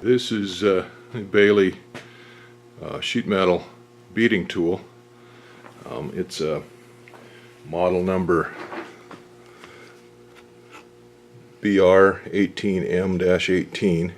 This is a Baileigh sheet metal beading tool. It's a model number BR-18M-1B.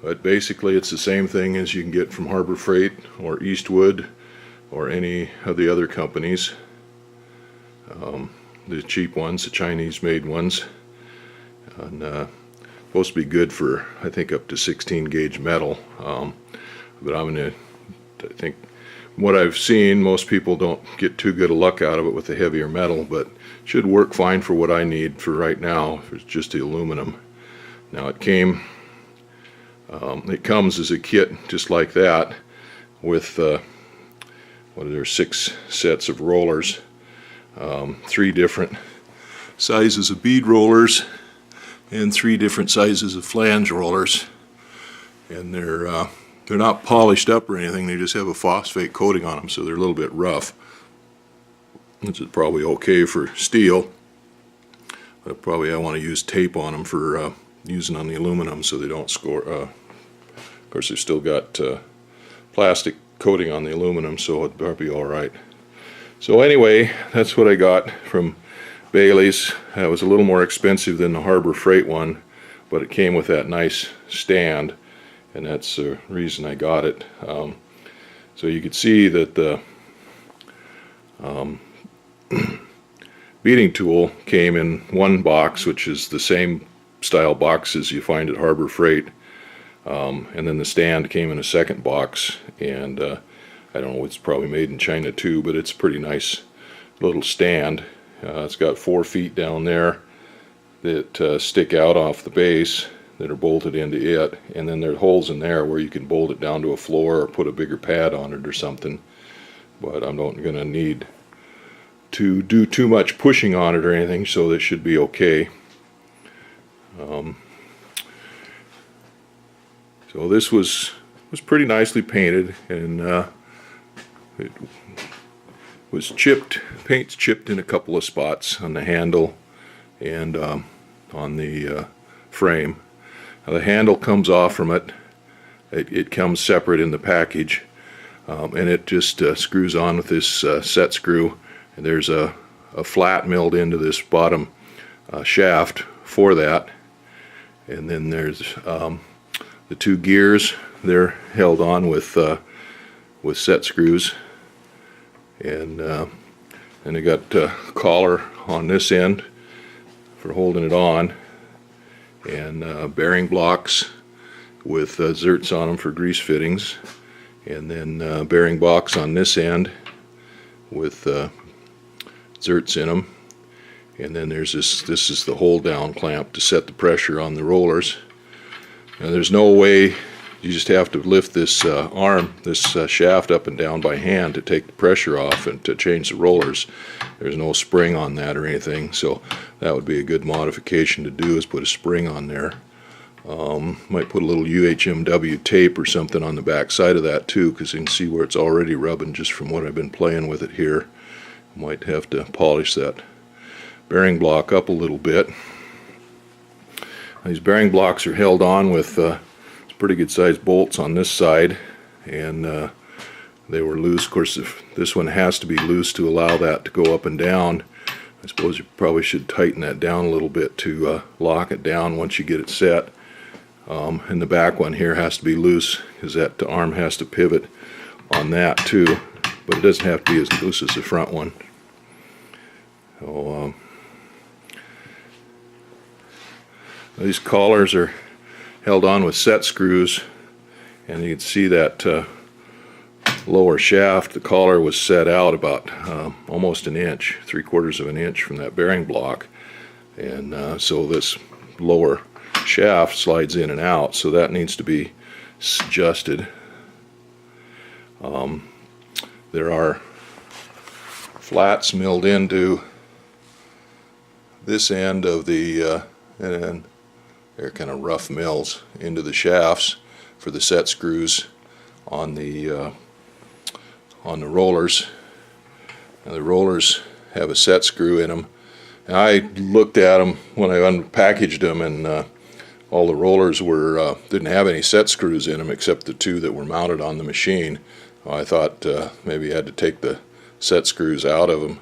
But basically it's the same thing as you can get from Harbor Freight or Eastwood or any of the other companies. The cheap ones, the Chinese made ones. And supposed to be good for, I think, up to 16 gauge metal. But I think what I've seen, most people don't get too good a luck out of it with the heavier metal, but should work fine for what I need for right now. It's just the aluminum. Now it comes as a kit just like that with what are there, 6 sets of rollers, 3 different sizes of bead rollers, and 3 different sizes of flange rollers. And they're not polished up or anything, they just have a phosphate coating on them, so they're a little bit rough. This is probably okay for steel, but probably I want to use tape on them for using on the aluminum so they don't score. Of course, they've still got plastic coating on the aluminum, so it'll probably be alright. So anyway, that's what I got from Baileigh's. It was a little more expensive than the Harbor Freight one, but it came with that nice stand, and that's the reason I got it. So you could see that the beading tool came in one box, which is the same style boxes you find at Harbor Freight, and then the stand came in a second box, and I don't know, it's probably made in China too, but it's a pretty nice little stand. It's got 4 feet down there that stick out off the base that are bolted into it, and then there are holes in there where you can bolt it down to a floor or put a bigger pad on it or something. But I'm not going to need to do too much pushing on it or anything, so that should be okay. So this was pretty nicely painted, and it was chipped. Paint's chipped in a couple of spots on the handle and on the frame. Now the handle comes off from it. It comes separate in the package, and it just screws on with this set screw. And there's a flat milled into this bottom shaft for that. And then there's the 2 gears. They're held on with set screws. And I got a collar on this end for holding it on, and bearing blocks with zerts on them for grease fittings, and then bearing box on this end with zerts in them. And then there's this is the hold down clamp to set the pressure on the rollers. Now there's no way, you just have to lift this arm, this shaft up and down by hand to take the pressure off and to change the rollers. There's no spring on that or anything, so that would be a good modification to do, is put a spring on there. Might put a little UHMW tape or something on the back side of that too, because you can see where it's already rubbing just from what I've been playing with it here. Might have to polish that bearing block up a little bit. These bearing blocks are held on with pretty good sized bolts on this side, and they were loose. Of course, if this one has to be loose to allow that to go up and down. I suppose you probably should tighten that down a little bit to lock it down once you get it set. And the back one here has to be loose because that arm has to pivot on that too, but it doesn't have to be as loose as the front one. So these collars are held on with set screws, and you can see that lower shaft, the collar was set out about almost an inch, 3/4 of an inch from that bearing block, and so this lower shaft slides in and out, so that needs to be adjusted. There are flats milled into this end of the and they're kind of rough mills into the shafts for the set screws on the rollers. Now the rollers have a set screw in them. And I looked at them when I unpackaged them, and all the rollers were didn't have any set screws in them except the two that were mounted on the machine. I thought maybe I had to take the set screws out of them,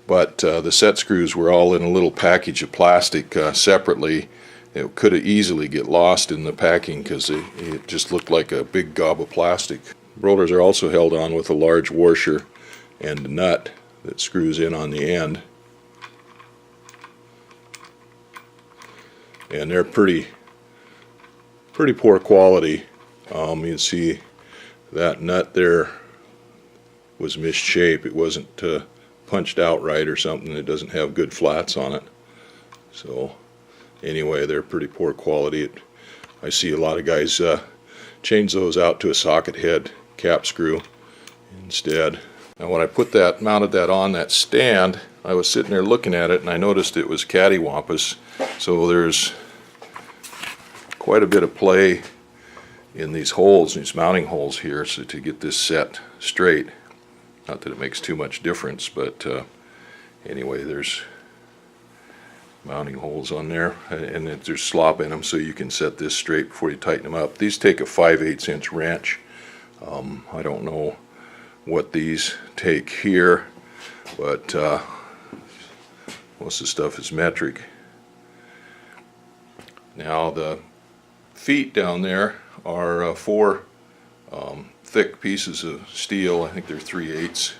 but the set screws were all in a little package of plastic separately. It could have easily get lost in the packing because it just looked like a big gob of plastic. Rollers are also held on with a large washer and a nut that screws in on the end, and they're pretty poor quality. You can see that nut there was misshape. It wasn't punched out right or something. It doesn't have good flats on it. So anyway, they're pretty poor quality. I see a lot of guys change those out to a socket head cap screw instead. Now when I mounted that on that stand, I was sitting there looking at it and I noticed it was cattywampus. So there's quite a bit of play in these holes, these mounting holes here, so to get this set straight. Not that it makes too much difference, but anyway, there's mounting holes on there, and there's slop in them, so you can set this straight before you tighten them up. These take a 5/8 inch wrench. I don't know what these take here, but most of the stuff is metric. Now the feet down there are 4 thick pieces of steel. I think they're 3/8,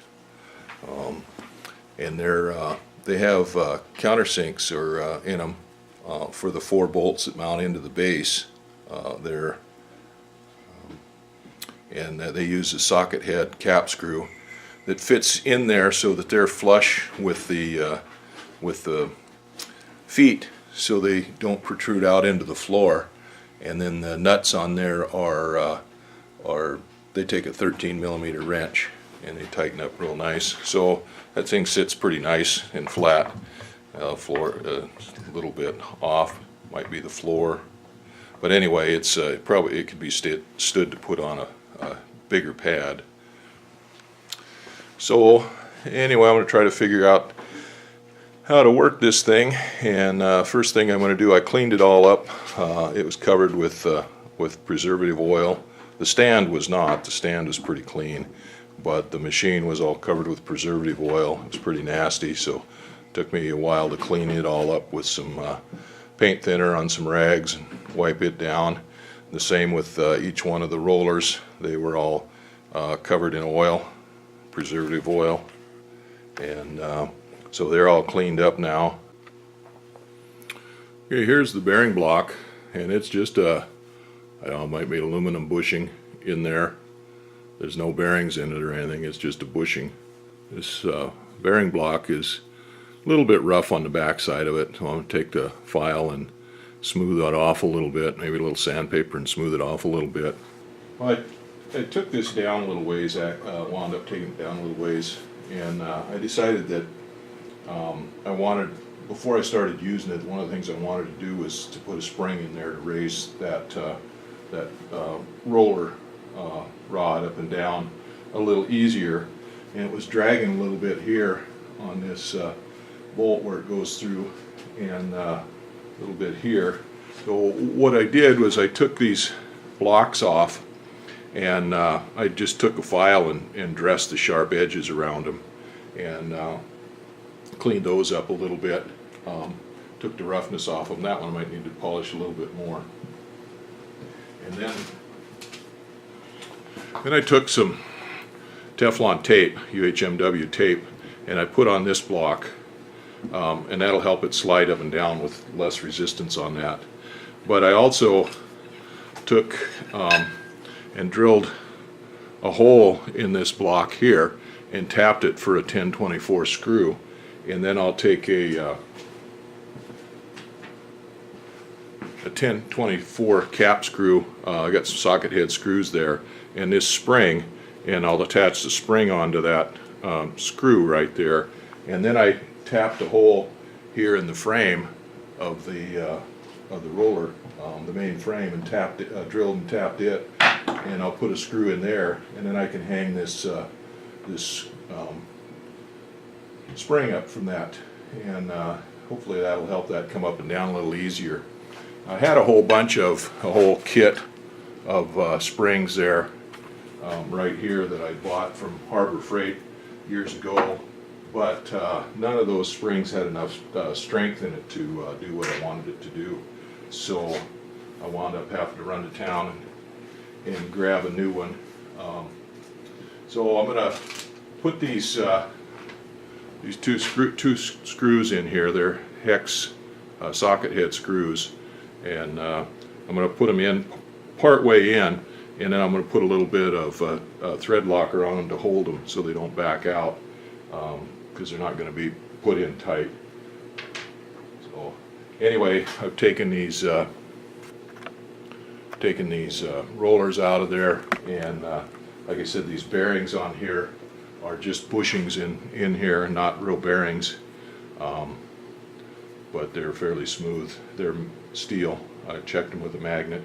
and they have countersinks in them for the 4 bolts that mount into the base. And they use a socket head cap screw that fits in there so that they're flush with the feet, so they don't protrude out into the floor. And then the nuts on there they take a 13mm wrench and they tighten up real nice. So that thing sits pretty nice and flat. Floor a little bit off, might be the floor, but anyway, it's it could be stood to put on a bigger pad. So anyway, I'm going to try to figure out how to work this thing, and first thing I'm going to do, I cleaned it all up. It was covered with preservative oil. The stand was not. The stand was pretty clean, but the machine was all covered with preservative oil. It was pretty nasty, so it took me a while to clean it all up with some paint thinner on some rags and wipe it down. The same with each one of the rollers. They were all covered in oil, preservative oil, and so they're all cleaned up now. Okay, here's the bearing block, and it's just I don't know, might be aluminum bushing in there. There's no bearings in it or anything, it's just a bushing. This bearing block is a little bit rough on the back side of it, so I'm going to take the file and smooth that off a little bit, maybe a little sandpaper and smooth it off a little bit. Well, I took this down a little ways, wound up taking it down a little ways, and I decided that I wanted, before I started using it, one of the things I wanted to do was to put a spring in there to raise that roller rod up and down a little easier, and it was dragging a little bit here on this bolt where it goes through, and a little bit here. So what I did was I took these blocks off, and I just took a file and dressed the sharp edges around them, and cleaned those up a little bit. Took the roughness off them. That one I might need to polish a little bit more. And then I took some Teflon tape, UHMW tape, and I put on this block, and that'll help it slide up and down with less resistance on that. But I also took and drilled a hole in this block here and tapped it for a 1024 screw, and then I'll take a 1024 cap screw. I got some socket head screws there and this spring, and I'll attach the spring onto that screw right there, and then I tapped a hole here in the frame of the roller, the main frame, and tapped it, drilled and tapped it, and I'll put a screw in there, and then I can hang this spring up from that, and hopefully that'll help that come up and down a little easier. I had a whole kit of springs there right here that I bought from Harbor Freight years ago, but none of those springs had enough strength in it to do what I wanted it to do. So I wound up having to run to town and grab a new one. So I'm going to put these two screws in here. They're hex socket head screws, and I'm going to put them in part way in, and then I'm going to put a little bit of thread locker on them to hold them so they don't back out, because they're not going to be put in tight. So anyway, I've taken these rollers out of there, and like I said, these bearings on here are just bushings in here, not real bearings, but they're fairly smooth. They're steel. I checked them with a magnet,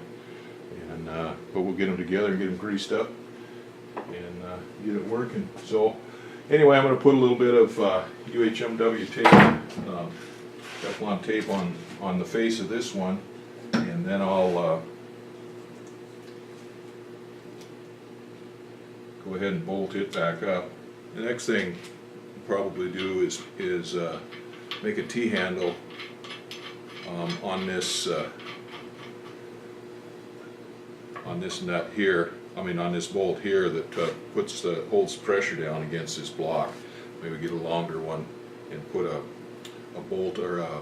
and but we'll get them together and get them greased up and get it working. So anyway, I'm going to put a little bit of UHMW tape, Teflon tape on the face of this one, and then I'll go ahead and bolt it back up. The next thing we'll probably do is make a T-handle on this nut here. I mean, on this bolt here that holds pressure down against this block. Maybe get a longer one and put a bolt or a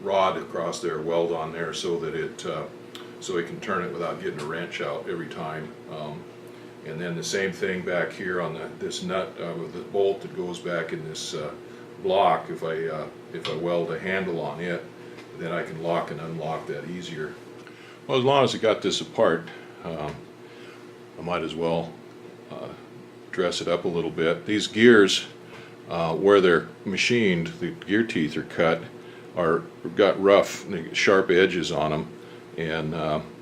rod across there, weld on there, so that it can turn it without getting a wrench out every time. And then the same thing back here on this nut with the bolt that goes back in this block. If I weld a handle on it, then I can lock and unlock that easier. Well, as long as I got this apart, I might as well dress it up a little bit. These gears, where they're machined, the gear teeth are cut, got rough, sharp edges on them, and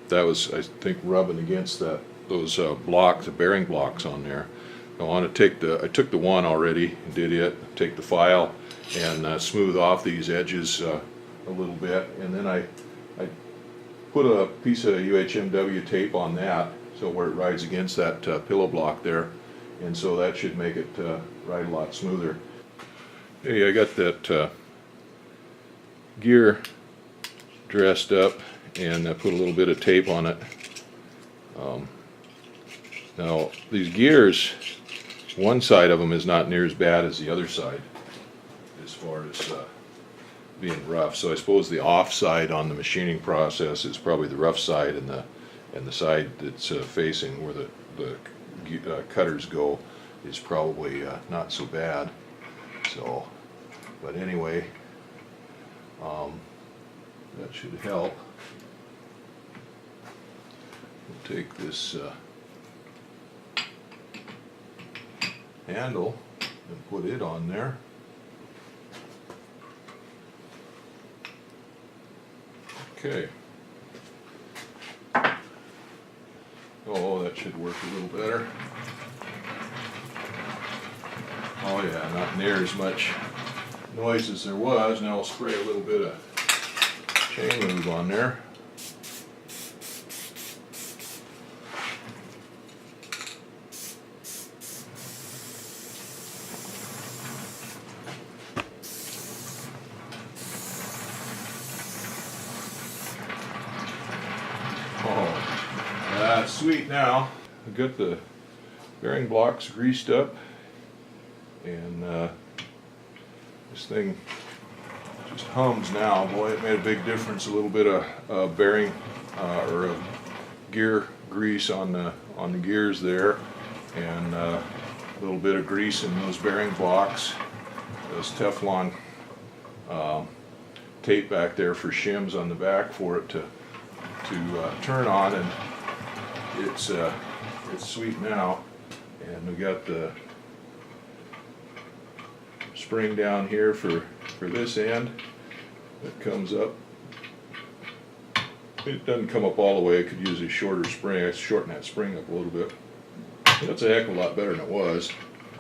that was, I think, rubbing against those blocks, the bearing blocks on there. I took the one already and did it. Take the file and smooth off these edges a little bit, and then I put a piece of UHMW tape on that, so where it rides against that pillow block there, and so that should make it ride a lot smoother. Hey, I got that gear dressed up, and I put a little bit of tape on it. Now these gears, one side of them is not near as bad as the other side as far as being rough. So I suppose the off side on the machining process is probably the rough side, and the side that's facing where the cutters go is probably not so bad. So, but anyway, that should help. We'll take this handle and put it on there. Okay. Oh, that should work a little better. Oh yeah, not near as much noise as there was. Now I'll spray a little bit of chain lube on there. That's sweet. Now I've got the bearing blocks greased up, and this thing just hums now. Boy, it made a big difference. A little bit of bearing or gear grease on the gears there, and a little bit of grease in those bearing blocks. Those Teflon tape back there for shims on the back for it to turn on, and it's sweet now. And we got the spring down here for this end that comes up. It doesn't come up all the way. I could use a shorter spring. I shorten that spring up a little bit. That's a heck of a lot better than it was.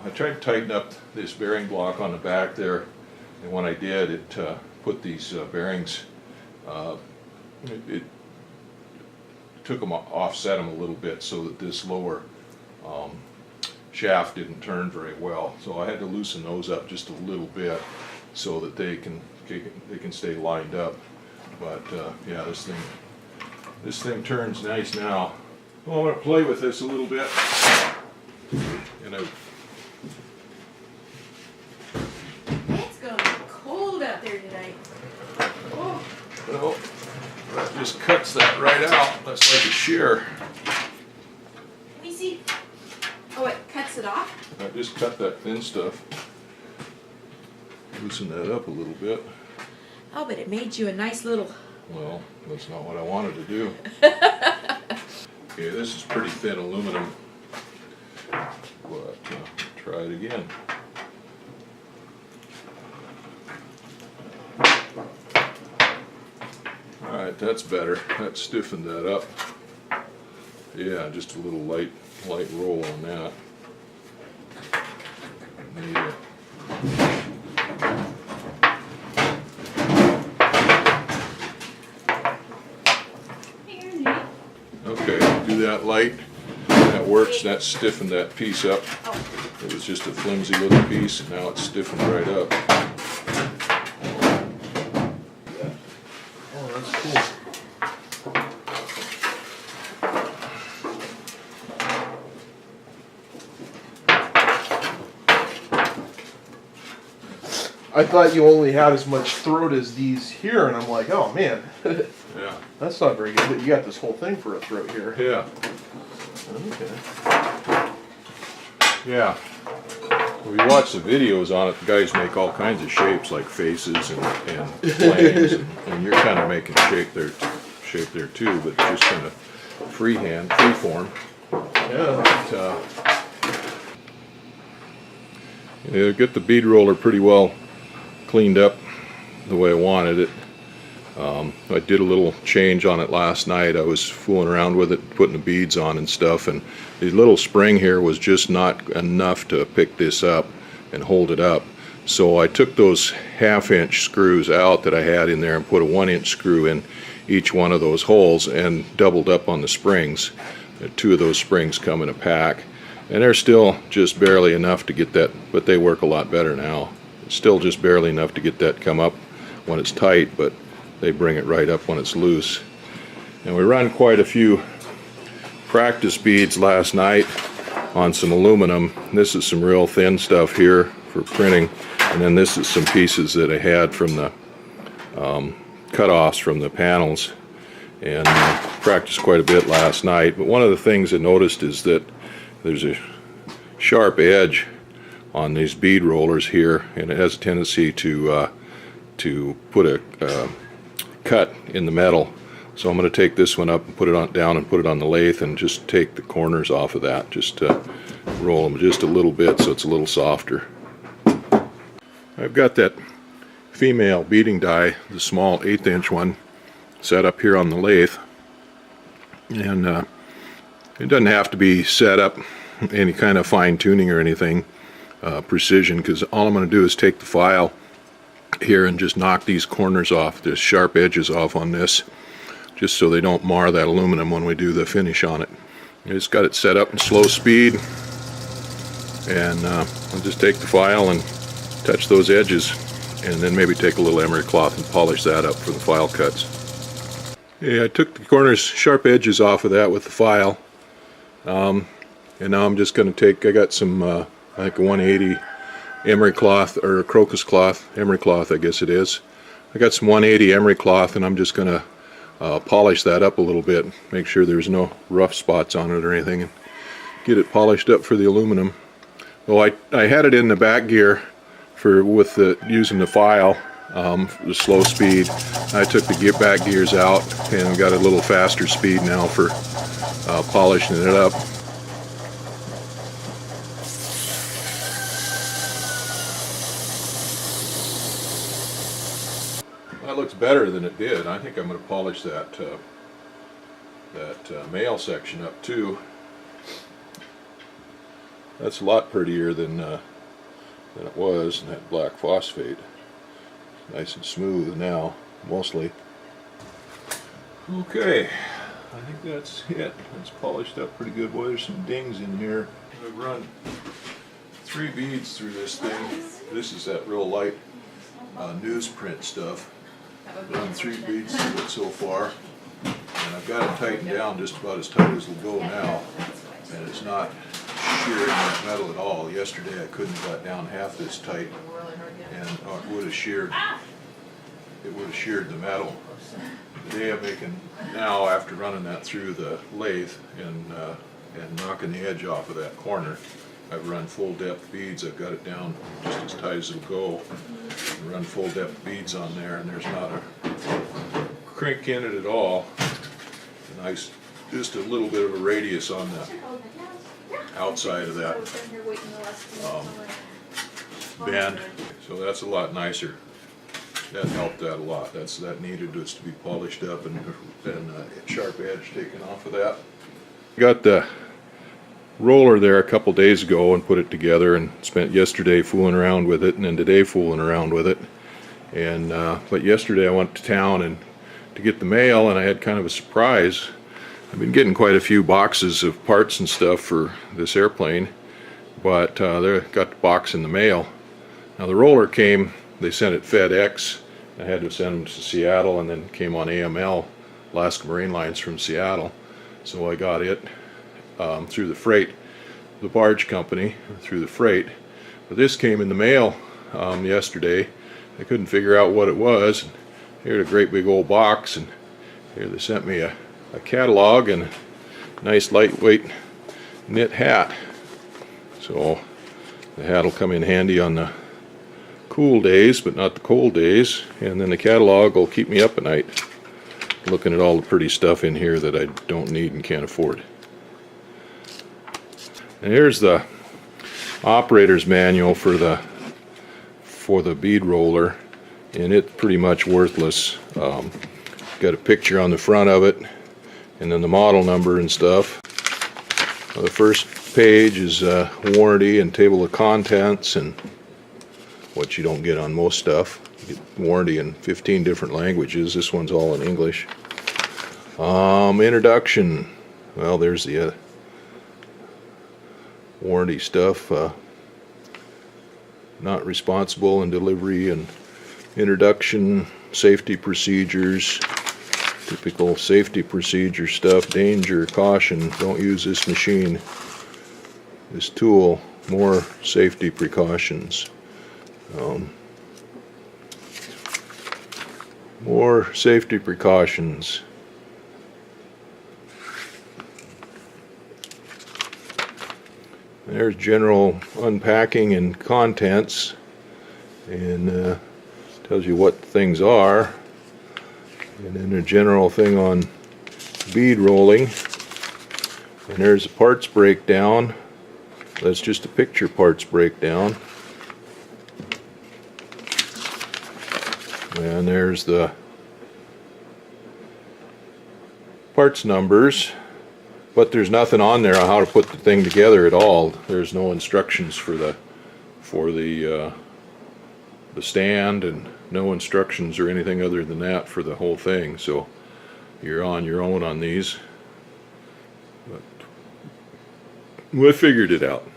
I tried to tighten up this bearing block on the back there, and when I did, it put these bearings it took them, offset them a little bit so that this lower shaft didn't turn very well. So I had to loosen those up just a little bit so that they can stay lined up. But yeah, this thing turns nice now. Well, I'm going to play with this a little bit. And It's going to be cold out there tonight. Oh. well, that just cuts that right out. That's like a shear. Let me see. Oh, it cuts it off? I just cut that thin stuff. Loosen that up a little bit. Oh, but it made you a nice little... Well, that's not what I wanted to do. Okay, this is pretty thin aluminum. But try it again. Alright, that's better. That stiffened that up. Yeah, just a little light roll on that. Yeah. Okay, do that light. That works. That stiffened that piece up. It was just a flimsy little piece, and now it's stiffened right up. Oh, that's cool. I thought you only had as much throat as these here, and I'm like, oh man, Yeah. that's not very good. But you got this whole thing for a throat here. Yeah. Okay. Yeah. Well, you watch the videos on it, the guys make all kinds of shapes like faces and flames, and you're kind of making shape there too, but just kind of free form. Yeah. But, yeah, get the bead roller pretty well cleaned up the way I wanted it. I did a little change on it last night. I was fooling around with it, putting the beads on and stuff, and the little spring here was just not enough to pick this up and hold it up. So I took those 1/2-inch screws out that I had in there and put a 1-inch screw in each one of those holes and doubled up on the springs. 2 of those springs come in a pack, and they're still just barely enough to get that, but they work a lot better now. It's still just barely enough to get that come up when it's tight, but they bring it right up when it's loose. And we run quite a few practice beads last night on some aluminum. This is some real thin stuff here for printing, and then this is some pieces that I had from the cut-offs from the panels, and practiced quite a bit last night. But one of the things I noticed is that there's a sharp edge on these bead rollers here, and it has a tendency to put a cut in the metal. So I'm going to take this one up and put it down and put it on the lathe and just take the corners off of that, just to roll them just a little bit so it's a little softer. I've got that female beading die, the small 1/8-inch one, set up here on the lathe, and it doesn't have to be set up any kind of fine tuning or anything, precision, because all I'm going to do is take the file here and just knock these corners off, the sharp edges off on this, just so they don't mar that aluminum when we do the finish on it. I just got it set up in slow speed, and I'll just take the file and touch those edges, and then maybe take a little emery cloth and polish that up for the file cuts. Yeah, I took the corners, sharp edges off of that with the file, and now I'm just going to take, I got some I think a 180 emery cloth, or crocus cloth, emery cloth I guess it is. I got some 180 emery cloth, and I'm just going to polish that up a little bit, make sure there's no rough spots on it or anything, and get it polished up for the aluminum. Well, I had it in the back gear using the file, the slow speed. I took the back gears out and got a little faster speed now for polishing it up. That looks better than it did. I think I'm going to polish that male section up too. That's a lot prettier than it was, and that black phosphate. Nice and smooth now, mostly. Okay, I think that's it. It's polished up pretty good. Boy, there's some dings in here. I've run 3 beads through this thing. This is that real light newsprint stuff. Run 3 beads through it so far. And I've got it tightened down just about as tight as it'll go now. And it's not shearing that metal at all. Yesterday I couldn't have got down half this tight, and it would have sheared. It would have sheared the metal. Today I'm making, now after running that through the lathe and knocking the edge off of that corner, I've run full depth beads. I've got it down just as tight as it'll go. Run full depth beads on there, and there's not a crink in it at all. Nice, just a little bit of a radius on the outside of that bend, so that's a lot nicer. That helped that a lot. That needed just to be polished up and sharp edge taken off of that. Got the roller there a couple days ago and put it together, and spent yesterday fooling around with it, and then today fooling around with it. And but yesterday I went to town and to get the mail, and I had kind of a surprise. I've been getting quite a few boxes of parts and stuff for this airplane, but they got the box in the mail. Now the roller came, they sent it FedEx. I had to send them to Seattle, and then came on AML, Alaska Marine Lines from Seattle. So I got it through the freight, the barge company, through the freight. But this came in the mail yesterday. I couldn't figure out what it was. Here's a great big old box, and here they sent me a catalog and a nice lightweight knit hat. So the hat will come in handy on the cool days, but not the cold days, and then the catalog will keep me up at night looking at all the pretty stuff in here that I don't need and can't afford. And here's the operator's manual for the bead roller, and it's pretty much worthless. Got a picture on the front of it, and then the model number and stuff. The first page is warranty and table of contents, and what you don't get on most stuff. You get warranty in 15 different languages. This one's all in English. Introduction. Well, there's the warranty stuff. Not responsible in delivery and introduction. Safety procedures. Typical safety procedure stuff. Danger, caution. Don't use this machine. This tool. More safety precautions. More safety precautions. There's general unpacking and contents, and tells you what things are, and then a general thing on bead rolling, and there's a parts breakdown. That's just a picture parts breakdown. And there's the parts numbers, but there's nothing on there on how to put the thing together at all. There's no instructions for the stand, and no instructions or anything other than that for the whole thing. So you're on your own on these. But we figured it out.